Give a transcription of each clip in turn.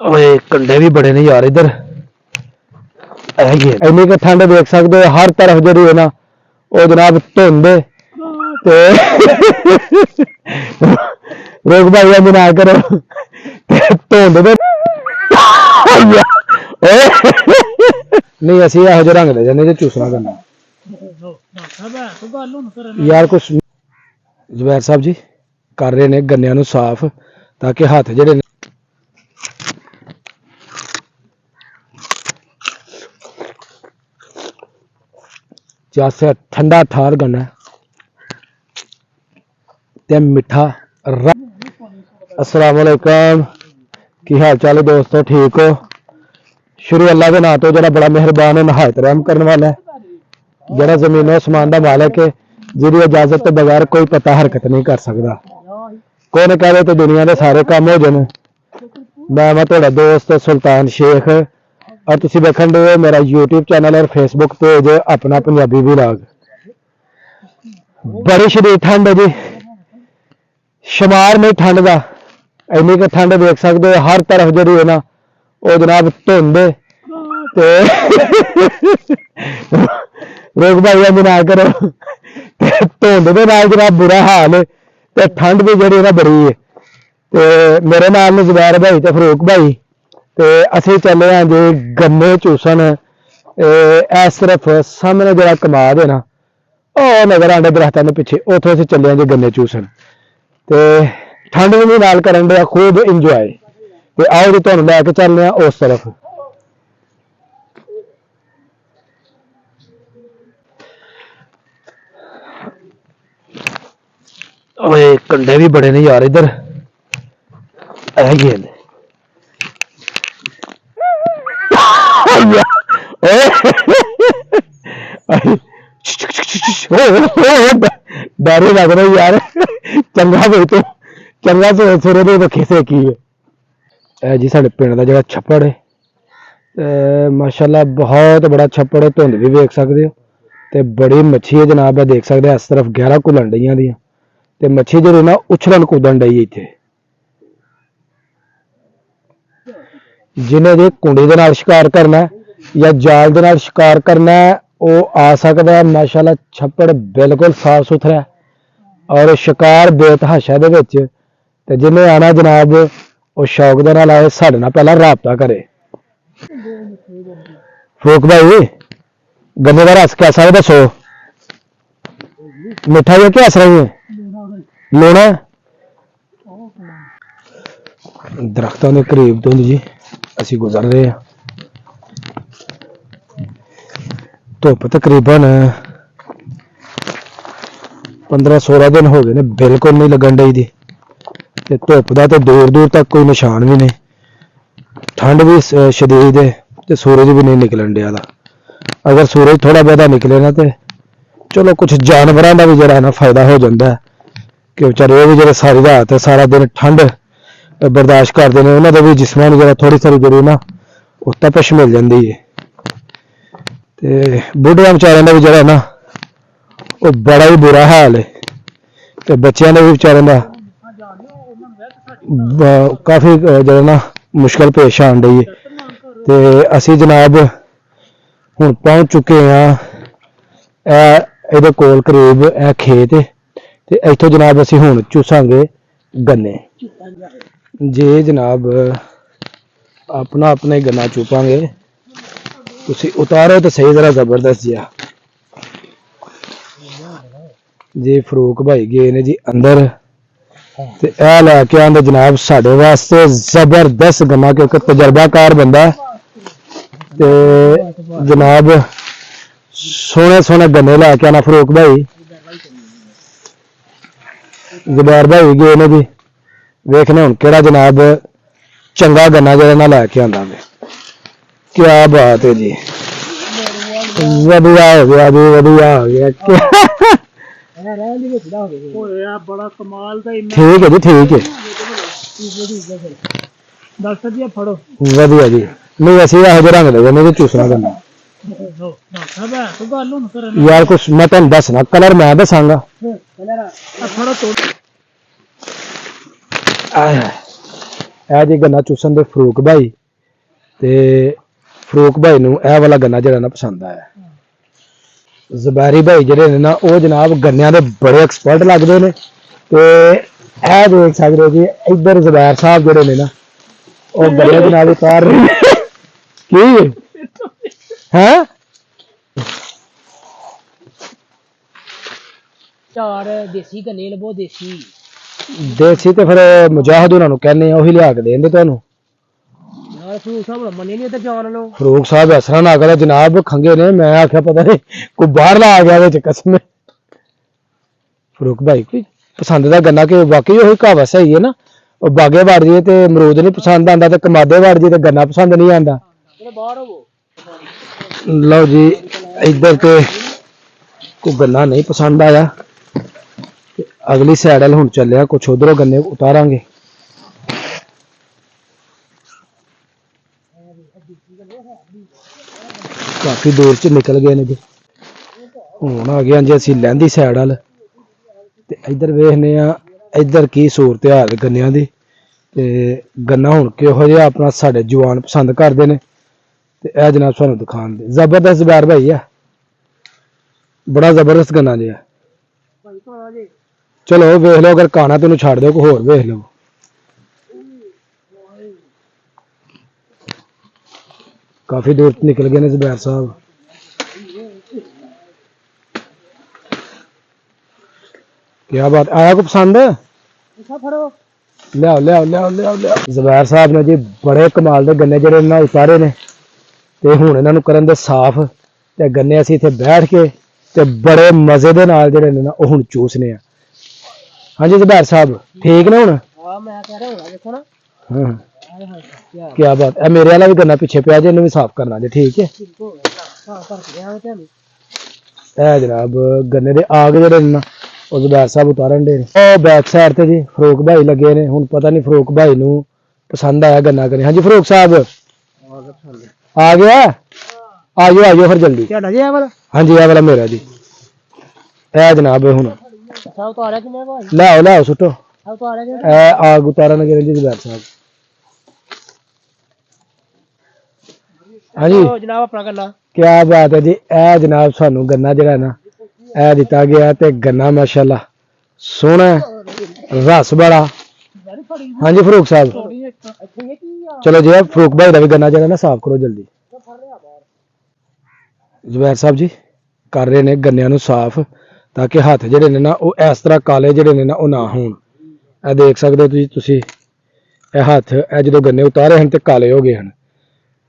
ओए कंडे भी बड़े ने यार इधर इन्नी क ठंड देख सकते हो हर तरफ जी है ना वो जनाब धुंध रोक भाई अभी ना करो धुंध नहीं असं यहो जो रंग ले जाने जो चूसना करना यार कुछ जुबैर साहब जी कर रहे ने गन्नियां नूं साफ ताकि हाथ जेडे जैसे ठंडा ठार गन्ना ते मिठा अस्सलाम वालेकुम की हाल चाल है दोस्तों ठीक हो शुरू अल्लाह के नाम तो जरा बड़ा मेहरबान है नहायत रहम करने वाला है जरा जमीन आसमान का मालिक है जिहदी इजाजत के बगैर कोई पता हरकत नहीं कर सकता कोई ने कहे तो दुनिया के सारे काम हो जाने मैं तुहाडा दोस्त सुल्तान शेख और तुसीं देखण दे मेरा यूट्यूब चैनल और फेसबुक पेज अपना पंजाबी व्लॉग बड़ी शदीद ठंड है जी शुमार नहीं ठंड का इन्नी क ठंड देख सकते हो हर तरफ जी है ना वो जनाब धुंध रोक भाई अभी ना करो धुंध के नाल जनाब बुरा हाल है ते ठंड भी जी ना बड़ी है ते मेरे नाल ने जुबैर भाई ते फरूक भाई ते असीं चले हैं जी गन्ने चूसन इस तरफ सामने जरा कमाद है ना ਉਹ ਨਜ਼ਰ ਆਂਦੇ ਦਰਖਤਾਂ ਦੇ ਪਿੱਛੇ ਉੱਥੇ ਅਸੀਂ ਚੱਲੇ ਆਂ ਜੀ ਗੰਨੇ ਚੂਸਣ ਤੇ ਠੰਡ ਵੀ ਨਾਲ ਕਰਨ ਦੇ ਖੂਬ ਇੰਜੋਏ ਤੇ ਆਓ ਜੀ ਤੁਹਾਨੂੰ ਲੈ ਕੇ ਚੱਲਦੇ ਆਂ ਉਸ ਤਰਫ ਓਏ ਕੰਡੇ ਵੀ ਬੜੇ ਨੇ ਯਾਰ ਇਧਰ ਹੈਗੇ ਨੇ डर ही लग रहा यार चंगा भाई तो चंगा सिरे तो रखे से की है जी साढ़े पिंड का जो छप्पड़ है माशाल्लाह बहुत बड़ा छप्पड़ है धुंध भी वेख सकते हो ते बड़ी मच्छी है जनाब देख सकते हैं इस तरफ 11 घुलन डईयां दी ते मच्छी जो ना उछलन कूदन डई इत्थे जिन्हें जे कुंडी दे नाल शिकार करना या जाल दे नाल शिकार करना वो आ सकता है माशाल्लाह छप्पड़ बिल्कुल साफ सुथरा और शिकार बेतहाशा दे विच ते जिन्हें आना जनाब वो शौक दे नाल आए साडे नाल पहला राबता करे फरूक भाई गन्ने का रस कैसा है दसो मिठा है क्या असर है लेना दरख्तों के करीब धुंध जी असी गुजर रहे हैं धुप तकरीबन 15-16 दिन हो गए ने बिल्कुल नहीं लगन डई दी ते धुप दा ते दूर दूर तक कोई निशान भी नहीं ठंड भी शदीद है ते सूरज भी नहीं निकलन दिया अगर सूरज थोड़ा बहुत निकले ना ते चलो कुछ जानवरों का भी जरा ना फायदा हो जाता है कि बेचारे भी जरा सारी रात सारा दिन ठंड बर्दाश्त करते हैं उन्होंने भी जिस्मां जरा थोड़ी सारी जरूर ना उस तपश मिल जाती है ते बुढ़िया बेचारों का भी जरा ना वो बड़ा ही बुरा हाल है ते बच्चों का भी बेचारों का काफ़ी जरा ना मुश्किल पेश आन रही है ते असी जनाब हुण पहुंच चुके हैं इहदे कोल करीब ए खेत ते इत्थों जनाब असी हुण चूसांगे गन्ने जी जनाब अपना अपना ही गन्ना चूपांगे तुसी उतारो तो सही जरा जबरदस्त जिहा जी फरूक भाई गए ने जी अंदर ते ए लैके आंदे जनाब साडे वास्ते जबरदस्त गन्ना क्योंकि तजर्बाकार बंदा ते जनाब सोने सोने गन्ने लैके आना फरूक भाई जुबैर भाई गए ने जी वेखने हुण केड़ा जनाब चंगा गन्ना जेड़ा ना लैके आंदा मैं क्या बात है जी वधिया हो गया जी वधिया हो गया ठीक है जी ठीक है डॉक्टर जी फड़ो वधिया जी नहीं ऐसे यहो जो रंग ले जाने चूसना करना यार कुछ मैं तुम दसना कलर मैं दसांगा ਇਹ ਜੀ ਗੰਨਾ ਚੂਸਣ ਦੇ ਫਰੂਕ ਭਾਈ, ਤੇ ਫਰੂਕ ਭਾਈ ਨੂੰ ਇਹ ਵਾਲਾ ਗੰਨਾ ਜਿਹੜਾ ਨਾ ਪਸੰਦ ਆਇਆ। ਜ਼ਬੈਰੀ ਭਾਈ ਜਿਹੜੇ ਨੇ ਨਾ ਉਹ ਜਨਾਬ ਗੰਨਿਆਂ ਦੇ ਬੜੇ ਐਕਸਪਰਟ ਲੱਗਦੇ ਨੇ। ਤੇ ਇਹ ਦੇਖ ਸਕਦੇ ਹੋ ਜੀ ਇੱਧਰ ਜ਼ਬੈਰ ਸਾਹਿਬ ਜਿਹੜੇ ਨੇ ਨਾ ਉਹ ਗੰਨੇ ਦੇ ਨਾਲ ਉਤਾਰ ਰਹੇ ਨੇ। ਕੀ ਹੈ ਚਾਰ ਦੇਸੀ ਗੰਨੇ ਲਵੋ, ਦੇਸੀ ਦੇਸੀ ਤੇ ਫਿਰ ਮੁਜਾਹਿਦ ਉਹਨਾਂ ਨੂੰ ਕਹਿੰਦੇ ਆ ਉਹੀ ਲਿਆ ਕੇ ਦੇਣਗੇ ਤੁਹਾਨੂੰ। ਨਾਲ ਫਰੂਟ ਸਾਹਿਬ ਮੰਨੇ ਨਹੀਂ ਇੱਧਰ ਜਾਣ ਲੋ। ਫਰੂਕ ਸਾਹਿਬ ਇਸ ਤਰ੍ਹਾਂ ਨਾ ਕਰੇ ਜਨਾਬ, ਖੰਗੇ ਨੇ। ਮੈਂ ਆਖਿਆ ਪਤਾ ਨਹੀਂ ਕੋਈ ਬਾਹਰਲਾ ਆ ਗਿਆ ਵਿੱਚ ਕਸਮ। ਫਰੂਕ ਭਾਈ ਕੋਈ ਪਸੰਦ ਦਾ ਗੰਨਾ ਕਿ ਵਾਕਈ ਉਹੀ ਕਹਾਵਤ ਸਹੀ ਹੈ ਨਾ, ਉਹ ਬਾਗੇ ਵੜ ਜੇ ਤੇ ਅਮਰੂਦ ਨਹੀਂ ਪਸੰਦ ਆਉਂਦਾ ਤੇ ਕਮਾਦੇ ਵੜ ਜੇ ਤੇ ਗੰਨਾ ਪਸੰਦ ਨਹੀਂ ਆਉਂਦਾ। ਬਾਹਰ ਹੋਵੋ। ਲਓ ਜੀ ਇੱਧਰ ਤੇ ਕੋਈ ਗੰਨਾ ਨਹੀਂ ਪਸੰਦ ਆਇਆ, ਅਗਲੀ ਸਾਈਡ ਵੱਲ ਹੁਣ ਚੱਲਿਆ, ਕੁਛ ਉਧਰੋਂ ਗੰਨੇ ਉਤਾਰਾਂਗੇ। ਕਾਫੀ ਦੂਰ ਚ ਨਿਕਲ ਗਏ ਨੇ ਜੀ, ਹੁਣ ਆ ਗਏ ਜੀ ਅਸੀਂ ਲਹਿੰਦੀ ਸਾਈਡ ਵੱਲ। ਤੇ ਇੱਧਰ ਵੇਖਦੇ ਆ ਇੱਧਰ ਕੀ ਸੂਰਤ ਹਾਲ ਗੰਨਿਆਂ ਦੀ, ਤੇ ਗੰਨਾ ਹੁਣ ਕਿਹੋ ਜਿਹਾ ਆਪਣਾ ਸਾਡੇ ਜਵਾਨ ਪਸੰਦ ਕਰਦੇ ਨੇ। ਤੇ ਇਹ ਜਨਾਬ ਸਾਨੂੰ ਦਿਖਾਉਣ ਦੇ ਜ਼ਬਰਦਸਤ ਜ਼ਬੈਰ ਭਾਈ ਆ, ਬੜਾ ਜ਼ਬਰਦਸਤ ਗੰਨਾ ਜਿਹਾ। ਚਲੋ ਵੇਖ ਲਓ, ਅਗਰ ਕਾਣਾ ਤੈਨੂੰ ਛੱਡ ਦਿਓ ਕੋਈ ਹੋਰ ਵੇਖ ਲਓ। ਕਾਫੀ ਦੂਰ ਨਿਕਲ ਗਏ ਨੇ ਜ਼ਬੈਰ ਸਾਹਿਬ। ਕਿਆ ਬਾਤ, ਆਇਆ ਕੋ ਪਸੰਦ? ਲਿਆਓ ਲਿਆਓ ਲਿਆਓ ਲਿਆਓ ਲਿਆਓ। ਜ਼ਬੈਰ ਸਾਹਿਬ ਨੇ ਜੀ ਬੜੇ ਕਮਾਲ ਦੇ ਗੰਨੇ ਜਿਹੜੇ ਇਹਨਾਂ ਉਤਾਰੇ ਨੇ, ਤੇ ਹੁਣ ਇਹਨਾਂ ਨੂੰ ਕਰਨ ਦੇ ਸਾਫ਼, ਤੇ ਗੰਨੇ ਅਸੀਂ ਇੱਥੇ ਬੈਠ ਕੇ ਤੇ ਬੜੇ ਮਜ਼ੇ ਦੇ ਨਾਲ ਜਿਹੜੇ ਨੇ ਨਾ ਉਹ ਹੁਣ ਚੂਸਨੇ ਆ। ਹਾਂਜੀ ਜ਼ਬੈਰ ਸਾਹਿਬ ਠੀਕ ਨੇ ਹੁਣ? ਹਾਂ ਮੈਂ ਕਹਿ ਰਿਹਾ ਹਾਂ, ਦੇਖੋ ਨਾ। ਹਾਂ ਕਿਆ ਬਾਤ, ਇਹ ਮੇਰੇ ਵਾਲਾ ਵੀ ਗੰਨਾ ਪਿੱਛੇ ਪਿਆ ਜੇ, ਇਹਨੂੰ ਵੀ ਸਾਫ਼ ਕਰਨਾ ਜੇ। ਠੀਕ ਹੈ ਇਹ ਜਨਾਬ ਗੰਨੇ ਦੇ ਆਗ ਜਿਹੜੇ ਨੇ ਨਾ ਉਹ ਜ਼ਬੈਰ ਸਾਹਿਬ ਉਤਾਰਨ ਦੇ। ਉਹ ਬੈਕ ਸਾਈਡ ਤੇ ਜੀ ਫਰੂਕ ਭਾਈ ਲੱਗੇ ਨੇ, ਹੁਣ ਪਤਾ ਨਹੀਂ ਫਰੂਕ ਭਾਈ ਨੂੰ ਪਸੰਦ ਆਇਆ ਗੰਨਾ ਕਰੇ। ਹਾਂਜੀ ਫਰੂਕ ਸਾਹਿਬ ਆ ਗਿਆ, ਆਜੋ ਆਜੋ ਫਿਰ ਜਲਦੀ। ਤੁਹਾਡਾ ਜੀ ਇਹ ਵਾਲਾ? ਹਾਂਜੀ ਇਹ ਵਾਲਾ ਮੇਰਾ ਜੀ। ਇਹ ਜਨਾਬ ਹੁਣ ਉਤਾਰਿਆ ਕਿਵੇਂ ਭਾਈ? ਲਿਆਓ ਲਿਆਓ ਸੁੱਟੋ। ਉਤਾਰਿਆ ਕਿਵੇਂ? ਇਹ ਆਗ ਉਤਾਰਨ ਲੱਗੇ ਨੇ ਜੀ ਜ਼ਬੈਰ ਸਾਹਿਬ। ਹਾਂਜੀ ਜਨਾਬ ਆਪਣਾ ਗੰਨਾ। ਕਿਆ ਬਾਤ ਹੈ ਜੀ, ਇਹ ਜਨਾਬ ਸਾਨੂੰ ਗੰਨਾ ਜਿਹੜਾ ਨਾ ਇਹ ਦਿੱਤਾ ਗਿਆ, ਤੇ ਗੰਨਾ ਮਾਸ਼ਾਅੱਲਾ ਸੋਹਣਾ, ਰਸ ਬੜਾ। ਹਾਂਜੀ ਫਰੂਕ ਸਾਹਿਬ ਚਲੋ ਜੀ ਫਰੂਕ ਭਾਈ ਦਾ ਵੀ ਗੰਨਾ ਜਿਹੜਾ ਨਾ ਸਾਫ਼ ਕਰੋ ਜਲਦੀ। ਜ਼ਬੈਰ ਸਾਹਿਬ ਜੀ ਕਰ ਰਹੇ ਨੇ ਗੰਨਿਆਂ ਨੂੰ ਸਾਫ਼, ਤਾਂ ਕਿ ਹੱਥ ਜਿਹੜੇ ਨੇ ਨਾ ਉਹ ਇਸ ਤਰ੍ਹਾਂ ਕਾਲੇ ਜਿਹੜੇ ਨੇ ਨਾ ਉਹ ਨਾ ਹੋਣ। ਇਹ ਦੇਖ ਸਕਦੇ ਹੋ ਤੁਸੀਂ ਇਹ ਹੱਥ ਇਹ ਜਦੋਂ ਗੰਨੇ ਉਤਾਰੇ ਹਨ ਤੇ ਕਾਲੇ ਹੋ ਗਏ ਹਨ,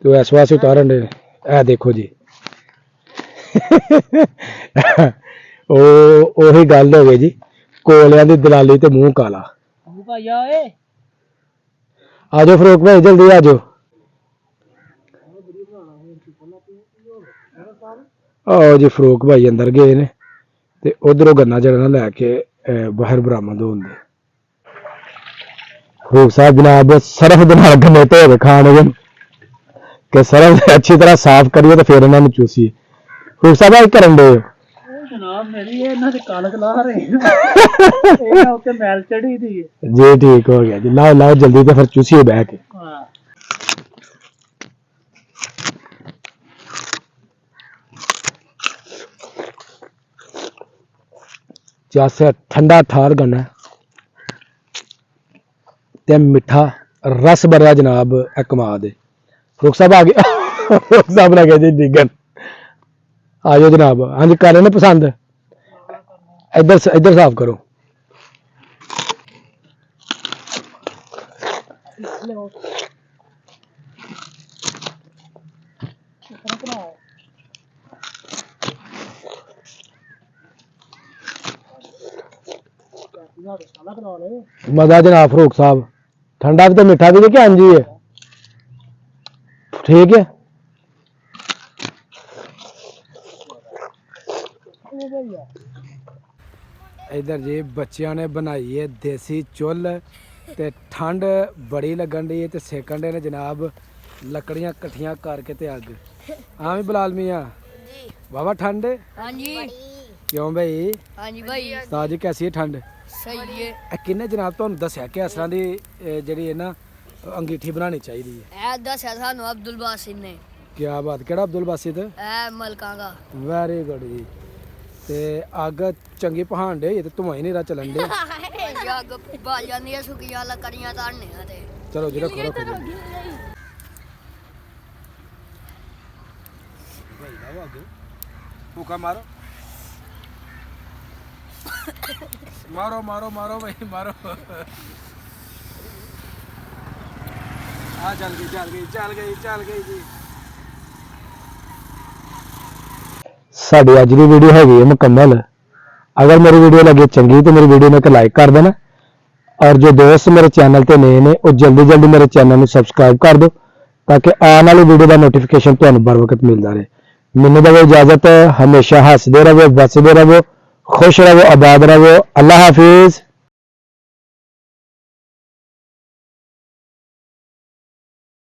ਤੇ ਉਹ ਇਸ ਵਾਸਤੇ ਉਤਾਰਨ ਦੇ। ਇਹ ਦੇਖੋ ਜੀ ਉਹ ਉਹੀ ਗੱਲ ਹੋ ਗਈ ਜੀ, ਕੋਲਿਆਂ ਦੀ ਦਲਾਲੀ ਤੇ ਮੂੰਹ ਕਾਲਾ। ਆਜੋ ਫਰੂਕ ਭਾਈ ਜਲਦੀ ਆਜੋ। ਆਓ ਜੀ ਫਰੂਕ ਭਾਈ ਅੰਦਰ ਗਏ ਨੇ, ਤੇ ਉਧਰੋਂ ਗੰਨਾ ਜਿਹੜਾ ਨਾ ਲੈ ਕੇ ਬਾਹਰ ਬਰਾਮਦ ਹੋਣ ਦੇ। ਫਰੂਕ ਸਾਹਿਬ ਜਨਾਬ ਸਰਫ ਦੇ ਨਾਲ ਗੰਨੇ ਧੋ ਕੇ ਖਾਣਗੇ, ਕਿ ਸਰਫ ਅੱਛੀ ਤਰ੍ਹਾਂ ਸਾਫ਼ ਕਰੀਏ ਤੇ ਫਿਰ ਇਹਨਾਂ ਨੂੰ ਚੂਸੀਏ। ਫਰੂਕ ਸਾਹਿਬ ਆ ਕਰਨ ਦੇ ਜਨਾਬ ਮੇਰੀ ਇਹਨਾਂ ਦੇ ਕਾਲਕ ਲਾ ਰਹੇ ਇਹਨਾਂ ਉੱਤੇ ਮੈਲ ਚੜੀ ਦੀ ਜੀ। ਠੀਕ ਹੋ ਗਿਆ ਜੀ, ਲਾਓ ਲਾਓ ਜਲਦੀ ਤੇ ਫਿਰ ਚੂਸੀਏ ਬਹਿ ਕੇ। ਹਾਂ ਜੈਸੇ ਠੰਡਾ ਠਾਰ ਗੰਨਾ ਤੇ ਮਿੱਠਾ ਰਸ ਭਰਿਆ ਜਨਾਬ ਇਹ ਕਮਾਲ ਦੇ। ਫਰੂਕ ਸਾਹਿਬ ਆ ਗਏ, ਫਰੂਕ ਸਾਹਿਬ ਨੇ ਕਿਹਾ ਜੀ ਡਿੱਗਣ। ਆ ਜਾਓ ਜਨਾਬ। ਹਾਂਜੀ ਕਰ ਰਹੇ ਨੇ ਪਸੰਦ, ਇੱਧਰ ਇੱਧਰ ਸਾਫ਼ ਕਰੋ। मजा जनाब फरूक साहब, ठंडा भी तो मीठा भी क्या? हाँ जी है ठीक है। इधर जी बच्चियां ने बनाई है देसी चुल ते ठंड बड़ी लगन डी है ते सेकन डे ने जनाब लकड़ियां कट्ठियां करके ते अग। हाँ भी बिलाल मियां बाबा ठंड है? हाँ जी। क्यों भाई? हाँ जी भाई। साजी कैसी है ठंड? सही है। किन्ने जनाब तुहानू दस्सिया कि इस तरह दी जिहड़ी है ना ਅੰਗੀਠੀ ਬਣਾਉਣੀ ਚਾਹੀਦੀ ਹੈ। ਇਹ ਦੱਸਿਆ ਸਾਨੂੰ ਅਬਦੁਲ ਬਾਸਿਤ ਨੇ। ਕੀ ਬਾਤ, ਕਿਹੜਾ ਅਬਦੁਲ ਬਾਸਿਤ? ਇਹ ਮਲਕਾਂ ਦਾ। ਵੈਰੀ ਗੁੱਡ ਜੀ। ਤੇ ਅੱਗ ਚੰਗੀ ਪਹਾਣ ਡੇ ਤੇ ਧੂਆਂ ਹੀ ਨਹੀਂ ਰਾ ਚੱਲਣ ਡੇ। ਅੱਗ ਬਾਲ ਜਾਂਦੀ ਹੈ ਸੁੱਕੀਆਂ ਲੱਕੜੀਆਂ ਧਾਰਨੀਆਂ ਤੇ। ਚਲੋ ਜੀ ਰੱਖੋ ਰੱਖੋ ਜੀ। ਭੂਕਾ ਮਾਰੋ ਮਾਰੋ ਮਾਰੋ ਮਾਰੋ ਭਾਈ ਮਾਰੋ। ਆ ਚੱਲ ਗਈ ਚੱਲ ਗਈ ਚੱਲ ਗਈ ਚੱਲ ਗਈ ਜੀ। ਸਾਡੀ ਅੱਜ ਦੀ ਵੀਡੀਓ ਹੈਗੀ ਹੈ ਮੁਕੰਮਲ। अगर मेरी वीडियो लगे चंगी तो मेरी वीडियो में एक लाइक कर देना, और जो दोस्त मेरे चैनल पे नए ने वो जल्दी जल्दी मेरे चैनल में सब्सक्राइब कर दो ताकि आने वाली वीडियो का नोटिफिकेशन तुहानू बर वक्त मिलता रहे। मैनू दो इजाजत, हमेशा हसदे रहो, बसदे रहो, खुश रहो, आबाद रहो। अल्लाह हाफिज।